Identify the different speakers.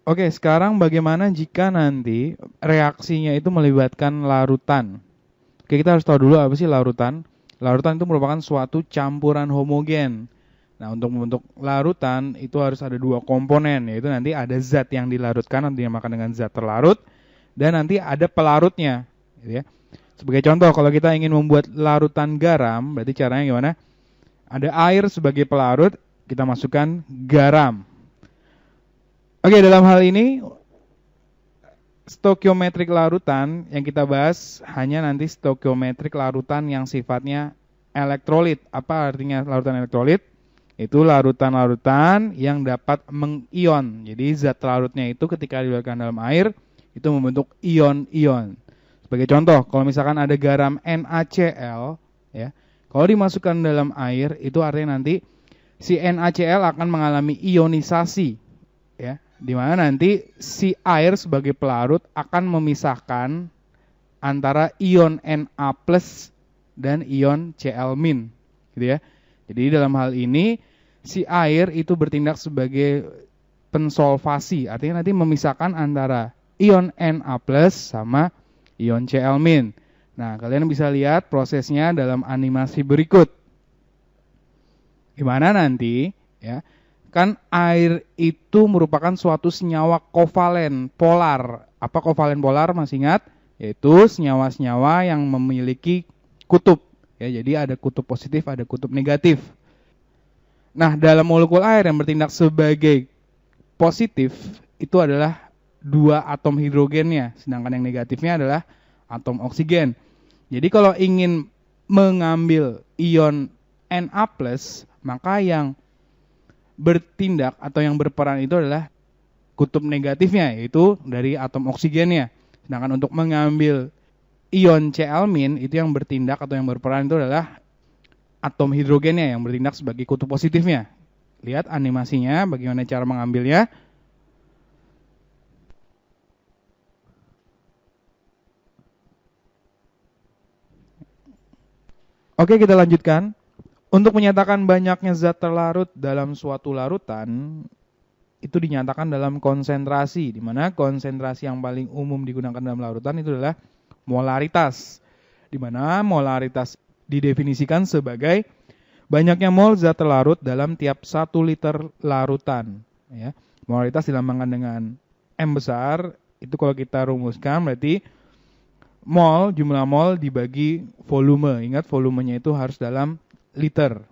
Speaker 1: Oke, sekarang bagaimana jika nanti reaksinya itu melibatkan larutan? Oke, kita harus tahu dulu apa sih larutan. Larutan itu merupakan suatu campuran homogen. Nah, untuk membentuk larutan itu harus ada dua komponen, yaitu nanti ada zat yang dilarutkan atau dinamakan dengan zat terlarut, dan nanti ada pelarutnya, gitu ya. Sebagai contoh, kalau kita ingin membuat larutan garam, berarti caranya gimana? Ada air sebagai pelarut, kita masukkan garam. Oke, dalam hal ini stokiometrik larutan yang kita bahas hanya nanti stokiometrik larutan yang sifatnya elektrolit. Apa artinya larutan elektrolit? Itu larutan-larutan yang dapat mengion. Jadi zat larutnya itu ketika diletakkan dalam air itu membentuk ion-ion. Sebagai contoh, kalau misalkan ada garam NaCl, ya, kalau dimasukkan dalam air itu artinya nanti si NaCl akan mengalami ionisasi, ya, di mana nanti si air sebagai pelarut akan memisahkan antara ion Na+ dan ion Cl-, gitu ya. Jadi dalam hal ini si air itu bertindak sebagai pensolvasi, artinya nanti memisahkan antara ion Na+ sama ion Cl-. Nah, kalian bisa lihat prosesnya dalam animasi berikut. Di mana nanti, ya, kan air itu merupakan suatu senyawa kovalen polar. Apa kovalen polar, masih ingat? Yaitu senyawa-senyawa yang memiliki kutub. Ya, jadi ada kutub positif, ada kutub negatif. Nah, dalam molekul air yang bertindak sebagai positif itu adalah dua atom hidrogennya, sedangkan yang negatifnya adalah atom oksigen. Jadi kalau ingin mengambil ion Na+, maka yang bertindak atau yang berperan itu adalah kutub negatifnya, yaitu dari atom oksigennya. Sedangkan untuk mengambil ion Cl- itu yang bertindak atau yang berperan itu adalah atom hidrogennya yang bertindak sebagai kutub positifnya. Lihat animasinya bagaimana cara mengambilnya. Oke, kita lanjutkan. Untuk menyatakan banyaknya zat terlarut dalam suatu larutan, itu dinyatakan dalam konsentrasi, di mana konsentrasi yang paling umum digunakan dalam larutan itu adalah molaritas, di mana molaritas didefinisikan sebagai banyaknya mol zat terlarut dalam tiap 1 liter larutan. Ya. Molaritas dilambangkan dengan M besar, itu kalau kita rumuskan berarti mol, jumlah mol dibagi volume. Ingat volumenya itu harus dalam liter.